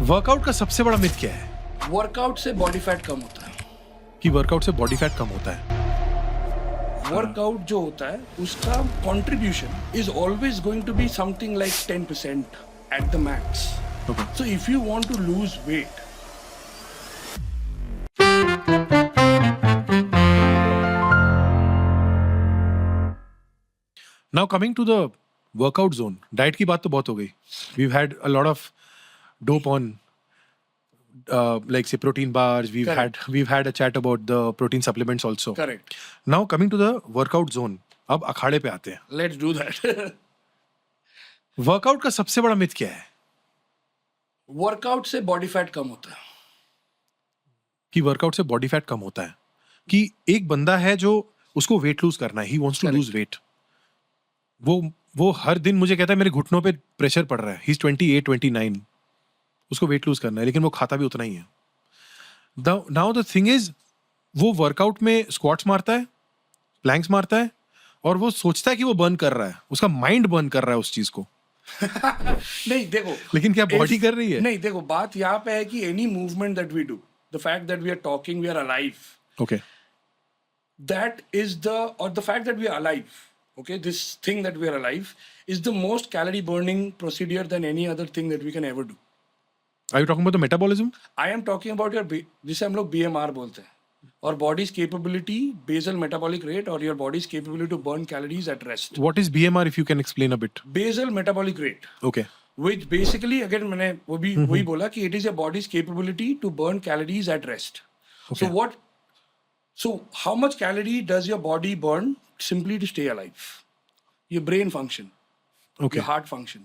Workout का सबसे बड़ा मिथ क्या है? वर्कआउट से बॉडी फैट कम होता है। कि वर्कआउट से बॉडी फैट कम होता है। वर्कआउट जो होता है उसका contribution is always going to be something like 10% at the max. Okay. So if you want to lose weight, Now coming to the workout zone, diet की बात तो बहुत हो गई. We've had a lot of dope on like say protein bars. We've had a chat about the protein supplements also. Correct, Now coming to the workout zone. अब अखाड़े पे आते हैं. Let's do that. वर्कआउट का सबसे बड़ा myth क्या है? वर्कआउट से बॉडी फैट कम होता है। कि वर्कआउट से बॉडी फैट कम होता है. कि एक बंदा है जो उसको वेट लूज करना है, he wants to Correct. Lose weight. वो हर दिन मुझे कहता है मेरे घुटनों पे प्रेशर पड़ रहा है. ही इज 28 29, उसको वेट लूज करना है, लेकिन वो खाता भी उतना ही है. नाउ द थिंग इज, वो वर्कआउट में स्क्वाट्स मारता है, प्लैंक्स मारता है, और वो सोचता है कि वो बर्न कर रहा है. उसका माइंड बर्न कर रहा है उस चीज को. नहीं देखो, लेकिन क्या बॉडी if- कर रही है? नहीं देखो, बात यहाँ पे है कि any movement that we do, the fact that we are talking, we are alive, okay. that is the fact that we are alive, okay, this thing that we are alive is the most calorie burning procedure than any other thing that we can ever do. Are you talking about the metabolism? I am talking about your जिसे हम लोग BMR बोलते हैं, और body's capability, basal metabolic rate, or your body's capability to burn calories at rest. What is BMR, if you can explain a bit? Basal metabolic rate, okay. which basically again मैंने वही बोला कि it is your body's capability to burn calories at rest. Okay. So how much calorie does your body burn simply to stay alive? Your brain function, okay. your heart function,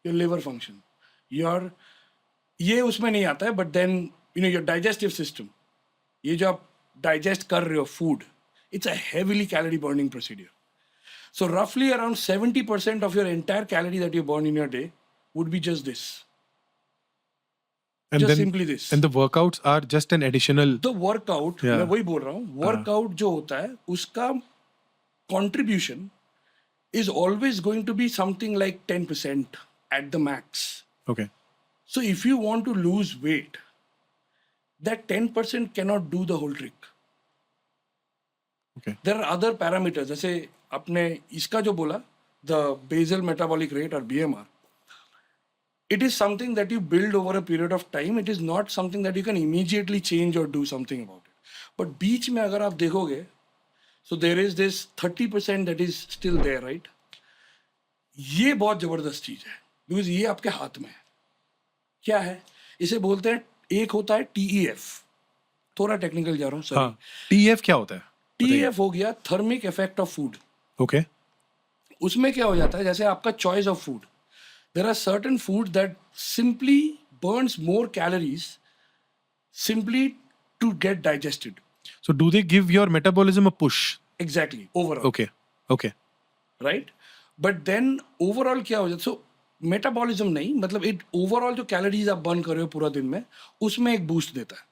your liver function, ये उसमें नहीं आता है, but then your digestive system, ये जो आप digest कर रहे हो food, it's a heavily calorie burning procedure. So roughly around 70% of your entire calorie that you burn in your day would be just this. And Just then simply this. and the workouts are just an additional. The workout, Yeah. मैं वही बोल रहा हूँ, workout जो होता है उसका contribution is always going to be something like 10% at the max. Okay. So if you want to lose weight, that 10% cannot do the whole trick. Okay. There are other parameters, जैसे आपने इसका जो बोला, the basal metabolic rate or BMR, it is something that you build over a period of time. It is not something that you can immediately change or do something about it. But बीच में अगर आप देखोगे, so there is this 30% that is still there, right? ये बहुत जबरदस्त चीज है, because ये आपके हाथ में है. क्या है? इसे बोलते हैं, एक होता है TEF. थोड़ा टेक्निकल जा रहा हूँ, हाँ. सॉरी. TF क्या होता है? TEF हो गया thermic effect of food. Okay. उसमें क्या हो जाता है, जैसे आपका choice of food, there are certain food that simply burns more calories simply to get digested. So do they give your metabolism a push? Exactly, overall. Okay. Okay. Right? But then overall क्या हो जाता है? So metabolism नहीं, मतलब it overall जो calories आप burn कर रहे हो पूरा दिन में, उसमें एक boost देता है.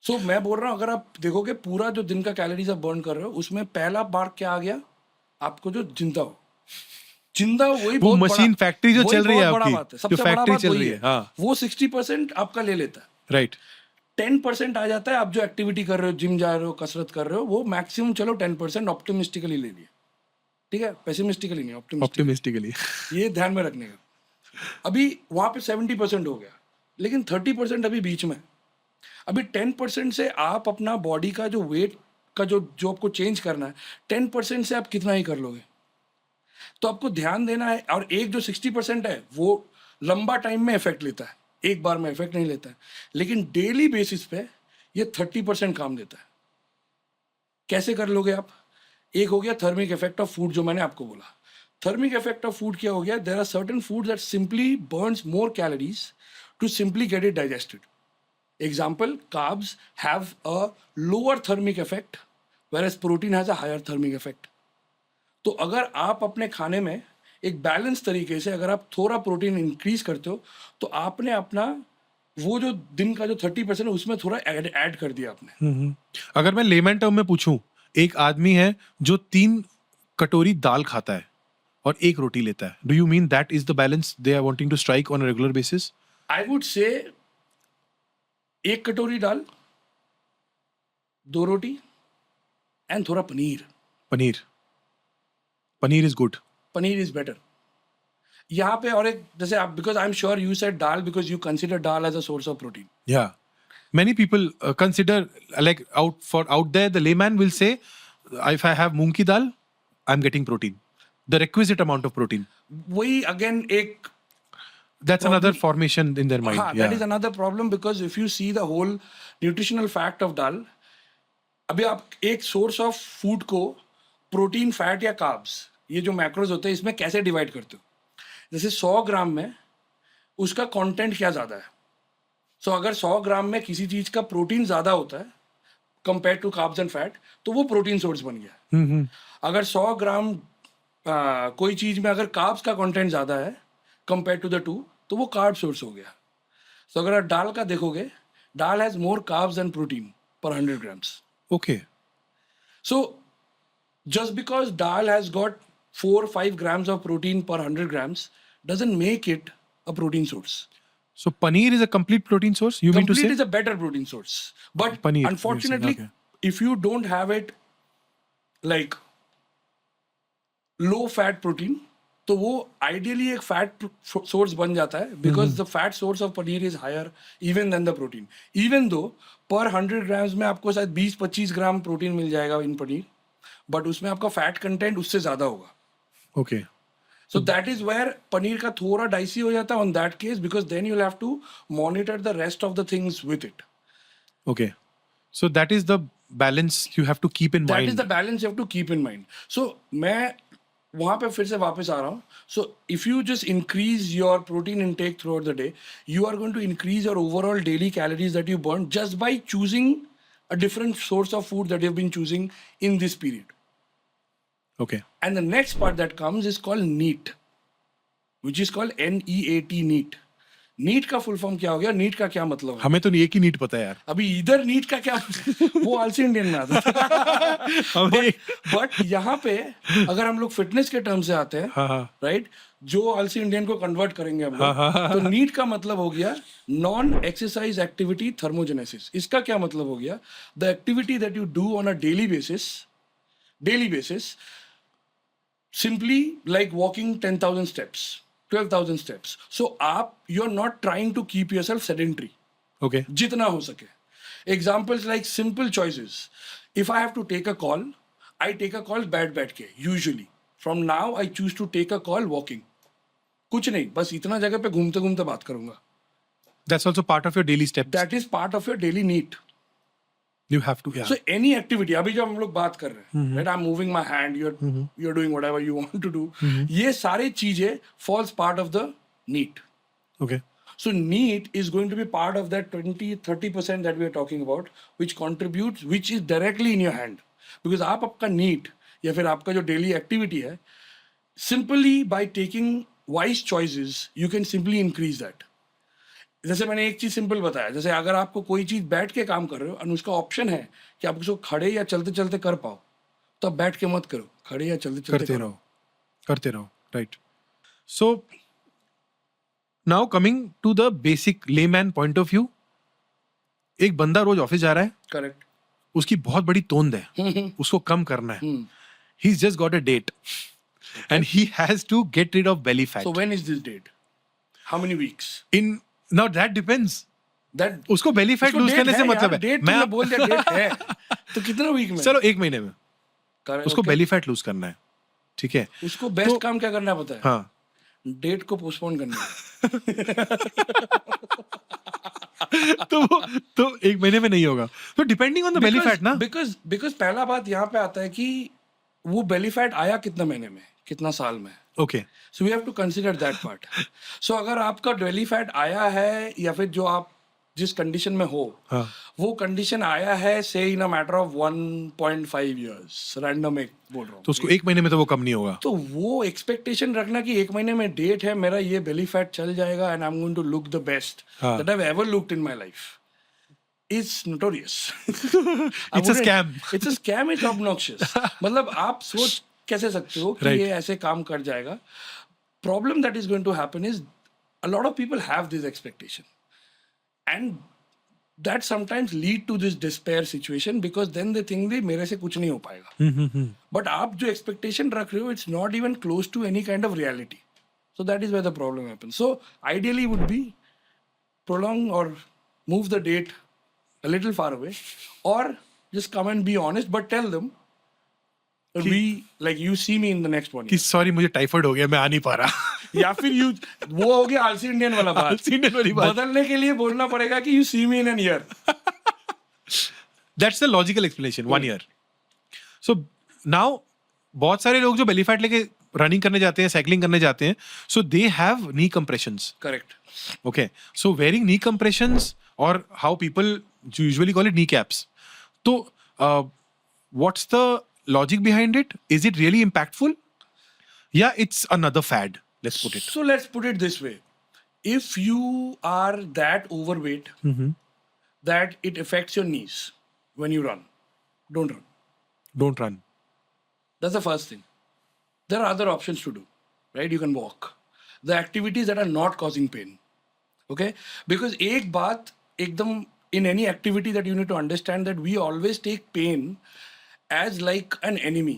So मैं बोल रहा हूँ, अगर आप देखोगे पूरा जो दिन का calories आप burn कर रहे हो, उसमें पहला बार क्या आ गया आपको, जो जिंदा हो. जिंदा वही वो बहुत मशीन बड़ा- फैक्ट्री जो वही चल रही है बहुत बड़ा आपकी, बात है. जो सबसे बड़ा फैक्ट्री बात चल वही रही है. हाँ. वो 60% आपका ले लेता है. राइट. 10% आ जाता है, आप जो एक्टिविटी कर रहे हो, जिम जा रहे हो, कसरत कर रहे हो, वो मैक्सिमम चलो 10% ऑप्टिमिस्टिकली ले लिया. ठीक है, पेसिमिस्टिकली नहीं, ऑप्टिमिस्टिकली. ऑप्टिमिस्टिकली. ये ध्यान में रखने का. अभी वहां पे 70% हो गया, लेकिन 30% अभी बीच में. अभी 10% से आप अपना बॉडी का जो वेट का जो आपको चेंज करना है, 10% से आप कितना ही कर लोगे. तो आपको ध्यान देना है. और एक जो 60% है वो लंबा टाइम में इफेक्ट लेता है, एक बार में इफेक्ट नहीं लेता है, लेकिन डेली बेसिस पे ये 30% काम देता है. कैसे कर लोगे आप? एक हो गया थर्मिक इफेक्ट ऑफ फूड, जो मैंने आपको बोला. थर्मिक इफेक्ट ऑफ फूड क्या हो गया? There are certain food that simply burns more calories to simply get it digested. Example, carbs have a lower thermic effect, whereas protein has a higher thermic effect. तो अगर आप अपने खाने में एक बैलेंस तरीके से अगर आप थोड़ा प्रोटीन इंक्रीज करते हो, तो आपने अपना वो जो दिन का जो 30% है उसमें थोड़ा ऐड कर दिया आपने. अगर मैं लेमैन टर्म में पूछूं, एक आदमी है जो 3 कटोरी दाल खाता है और 1 रोटी लेता है. Do you mean that is the balance they are wanting to strike on a regular basis? I would say 1 कटोरी दाल, 2 रोटी एंड थोड़ा paneer. Paneer is good. Paneer is better. यहाँ पे और एक जैसे आप, because I am sure you said dal because you consider dal as a source of protein. Yeah. Many people consider, like out there, the layman will say, if I have moong ki dal, I'm getting protein. The requisite amount of protein. वही again एक That's another formation in their mind. हाँ, Yeah. that is another problem because if you see the whole nutritional fact of dal, अभी आप एक source of food को protein, fat या carbs, ये जो मैक्रोज होते हैं, इसमें कैसे डिवाइड करते हो? जैसे 100 ग्राम में उसका कंटेंट क्या ज़्यादा है. सो अगर 100 ग्राम में किसी चीज़ का प्रोटीन ज़्यादा होता है compare to carbs and fat, तो वो प्रोटीन सोर्स बन गया. Mm-hmm. अगर 100 ग्राम कोई चीज़ में अगर कार्ब्स का कंटेंट ज़्यादा है कंपेयर टू द टू, तो वो कार्ब सोर्स हो गया. सो अगर आप दाल का देखोगे, dal has more carbs and protein per 100 grams. Okay. So just because dal has got 4 or 5 grams of protein per 100 grams doesn't make it a protein source. So paneer is a complete protein source. You mean to Complete say? is a better protein source. But Paneer, unfortunately, okay. if you don't have it like low fat protein, तो वो ideally एक fat source बन जाता है because the fat source of paneer is higher even than the protein. Even though per 100 grams में आपको शायद 20-25 gram protein मिल जाएगा इन पनीर, बट उसमें आपका फैट कंटेंट उससे ज़्यादा होगा. Okay. So that is where paneer का थोड़ा डाइसी हो जाता है on that case because then you'll have to monitor the rest of the things with it. Okay. So that is the balance you have to keep in That mind. is the balance you have to keep in mind. So मैं वहाँ पे फिर से वापस आ रहा हूँ. So if you just increase your protein intake throughout the day, you are going to increase your overall daily calories that you burn just by choosing a different source of food that you've been choosing in this period. Okay. And the next part that comes is called NEAT, which is called NEAT, NEAT. NEAT का full form क्या हो गया? NEET का क्या मतलब है? हमें तो एक ही नीट पता है यार. अभी इधर नीट का क्या वो आलसी इंडियन में आता है. बट यहाँ पे अगर हम लोग फिटनेस के टर्म से आते हैं, राइट, जो आलसी इंडियन को कन्वर्ट करेंगे हम लोग, तो नीट का मतलब हो गया नॉन एक्सरसाइज एक्टिविटी थर्मोजेनेसिस. इसका क्या मतलब हो गया? The activity that you do on a daily basis, simply like walking 10,000 steps, 12,000 steps. So you're not trying to keep yourself sedentary. Okay. जितना हो सके. Examples like simple choices. If I have to take a call, I take a call बैठ के usually. From now I choose to take a call walking. कुछ नहीं, बस इतना जगह पे घूमते घूमते बात करूंगा. That's also part of your daily steps. That is part of your daily need. You have to. Yeah. So any activity, अभी जब हम लोग बात कर रहे हैं, right, I'm moving my hand, you're doing whatever you want to do. ये सारे चीजें falls part of the need. Okay. So need is going to be part of that 20-30% that we are talking about, which contributes, which is directly in your hand. Because आप आपका need या फिर आपका जो daily activity है, simply by taking wise choices, you can simply increase that. जैसे मैंने एक चीज सिंपल बताया, जैसे अगर आपको कोई चीज बैठ के काम कर रहे हो और उसका ऑप्शन है कि आप उसको खड़े या चलते चलते कर पाओ, तो आप बैठ के मत करो, खड़े या चलते चलते करते रहो. Right. So now coming to the basic layman point of view, एक बंदा रोज ऑफिस जा रहा है. करेक्ट. उसकी बहुत बड़ी तोंद है, उसको कम करना है. He's just got a date and he has to get rid of belly fat. So when is this date? How many weeks? Now that depends. That उसको belly fat lose करने से मतलब है. डेट मैं बोल दिया डेट है, तो कितना वीक में? चलो 1 महीने में उसको okay. belly fat lose करना है. ठीक है. उसको बेस्ट काम क्या करना पता है? हाँ. डेट को पोस्टपोन करना है. तो 1 महीने में नहीं होगा. तो depending on the belly fat ना. बिकॉज पहला बात यहाँ पे आता है कि वो belly fat आया कितना महीने में, कितना साल में. Okay. So we have to consider that part. So अगर आपका belly fat आया है या फिर जो आप जिस कंडीशन में हो, वो कंडीशन आया है से in a matter of 1.5 years, random एक बोल रहा हूँ, तो उसको 1 महीने में तो वो कम नहीं होगा. तो वो एक्सपेक्टेशन रखना कि 1 महीने में डेट है, मेरा ये belly fat चल जाएगा and I am going to look the best that I have ever looked in my life, is notorious. It's a scam. It's a scam. It's obnoxious. मतलब आप सोच कैसे सकते हो कि ये ऐसे काम कर जाएगा. Problem that is going to happen is a lot of people have this expectation, and that sometimes lead to this despair situation because then they think they मेरे से कुछ नहीं हो पाएगा. But आप जो expectation रख रहे हो, it's not even close to any kind of reality. So that is where the problem happens. So ideally would be prolong or move the date a little far away, or just come and be honest, but tell them you see me in the next one कि year. Sorry मुझे typhoid हो गया, मैं आ नहीं पा रहा. या फिर वो हो गया आलसी इंडियन वाला बात. आलसी इंडियन वाली बात. बदलने के लिए बोलना पड़ेगा कि you see me in an year. That's the logical explanation. 1 year. So now बहुत सारे लोग जो बेली फैट लेके रनिंग करने जाते हैं, साइकिलिंग करने जाते हैं, so they have knee compressions. Correct. Okay, so wearing knee compressions, or how people usually call it kneecaps. So, what's the logic behind it? Is it really impactful? Yeah, it's another fad. Let's put it. So let's put it this way: if you are that overweight that it affects your knees when you run, don't run. Don't run. That's the first thing. There are other options to do, right? You can walk. The activities that are not causing pain. Okay? Because एक बात एकदम in any activity that you need to understand that we always take pain as like an enemy.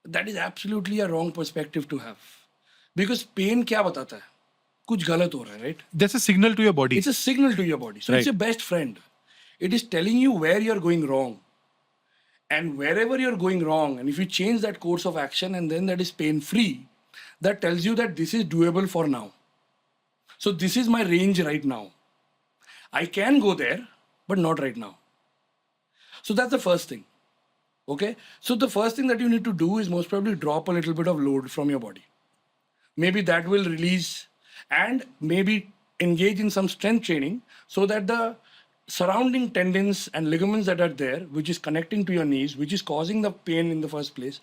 That is absolutely a wrong perspective to have. Because pain क्या बताता है? कुछ गलत हो रहा है, right? That's a signal to your body. It's a signal to your body. So Right. it's your best friend. It is telling you where you're going wrong. And wherever you're going wrong, and if you change that course of action and then that is pain free, that tells you that this is doable for now. So this is my range right now. I can go there, but not right now. So that's the first thing. Okay? So the first thing that you need to do is most probably drop a little bit of load from your body. Maybe that will release, and maybe engage in some strength training so that the surrounding tendons and ligaments that are there, which is connecting to your knees, which is causing the pain in the first place,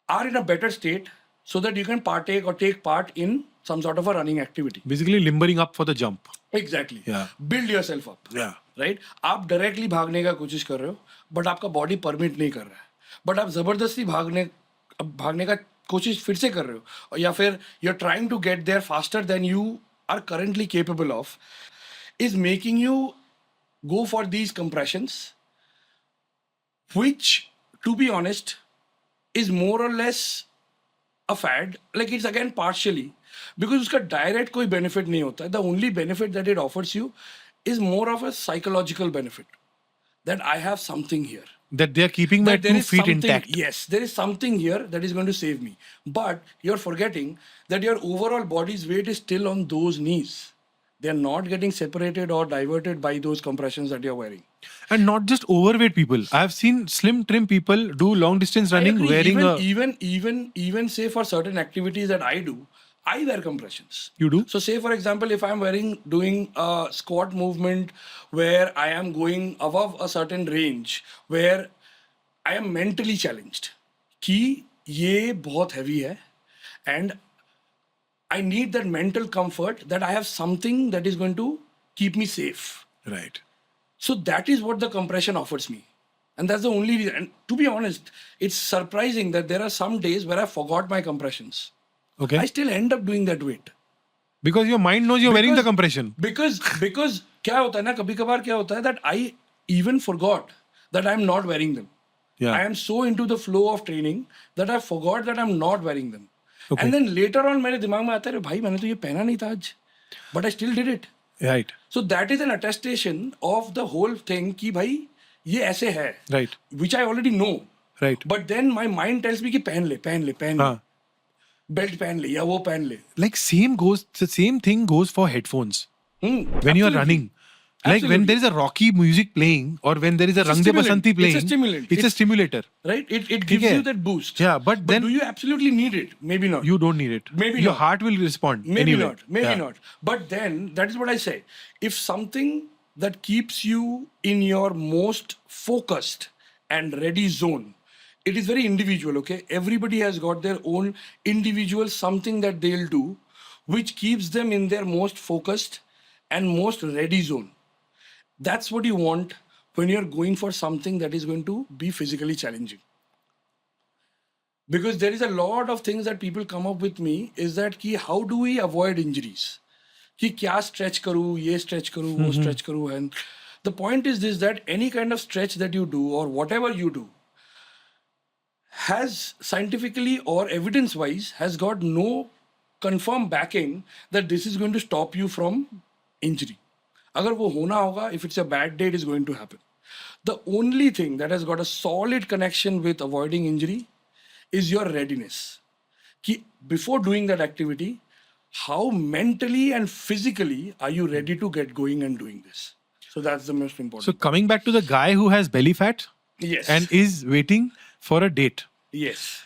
are in a better state so that you can partake or take part in some sort of a running activity. Basically, limbering up for the jump. Exactly. Yeah. Build yourself up. Yeah. Right आप directly भागने का कोशिश कर रहे हो but आपका body permit नहीं कर रहा है बट आप जबरदस्ती भागने का कोशिश फिर से कर रहे हो या फिर you are trying to get there faster than you are currently capable of is making you go for these compressions, which, to be honest, is more or less a fad. Like it's again partially because उसका direct कोई benefit नहीं होता. The only benefit that it offers you is more of a psychological benefit that I have something here. That they are keeping my That there 2 is feet something- intact. Yes, there is something here that is going to save me. But you're forgetting that your overall body's weight is still on those knees. They're not getting separated or diverted by those compressions that you're wearing. And not just overweight people. I've seen slim, trim people do long distance running I agree. wearing even say for certain activities that I do, I wear compressions. You do? So say for example, if I'm doing a squat movement where I am going above a certain range, where I am mentally challenged, कि ये बहुत heavy है, and I need that mental comfort that I have something that is going to keep me safe. Right. So that is what the compression offers me. And that's the only reason. And to be honest, it's surprising that there are some days where I forgot my compressions. Okay. I still end up doing that weight. Because your mind knows you're wearing the compression. Because क्या होता है ना कभी कभार क्या होता है that I even forgot that I'm not wearing them. Yeah. I am so into the flow of training that I forgot that I'm not wearing them. Okay. And then later on मेरे दिमाग में आता है भाई मैंने तो ये पहना नहीं था आज. But I still did it. Right. So that is an attestation of the whole thing कि भाई ये ऐसे है. Right. Which I already know. Right. But then my mind tells me कि पहन ले. हाँ. Belt पहन ले या वो पहन ले. Like the same thing goes for headphones. When you are Absolutely. running. Like when Absolutely. there is a rocky music playing or when there is a It's a Rang De stimulant. Basanti playing. It's a stimulant. It's a stimulator. Right? It gives है. you that boost. Yeah, but then do you absolutely need it? Maybe not. you don't need it. Maybe your not. heart will respond. Maybe anyway. not. Maybe Yeah. not. But then that is what I say. If something that keeps you in your most focused and ready zone, it is very individual, okay? Everybody has got their own individual something that they'll do which keeps them in their most focused and most ready zone. That's what you want when you're going for something that is going to be physically challenging. because there is a lot of things that people come up with me is that कि how do we avoid injuries कि क्या stretch करूँ ये stretch करूँ वो stretch करूँ and the point is this that any kind of stretch that you do or whatever you do has scientifically or evidence wise has got no confirmed backing that this is going to stop you from injury. अगर वो होना होगा, if it's a bad day, it is going to happen. The only thing that has got a solid connection with avoiding injury is your readiness. कि before doing that activity, how mentally and physically are you ready to get going and doing this? So that's the most important. So coming back to the guy who has belly fat Yes. and is waiting for a date. Yes.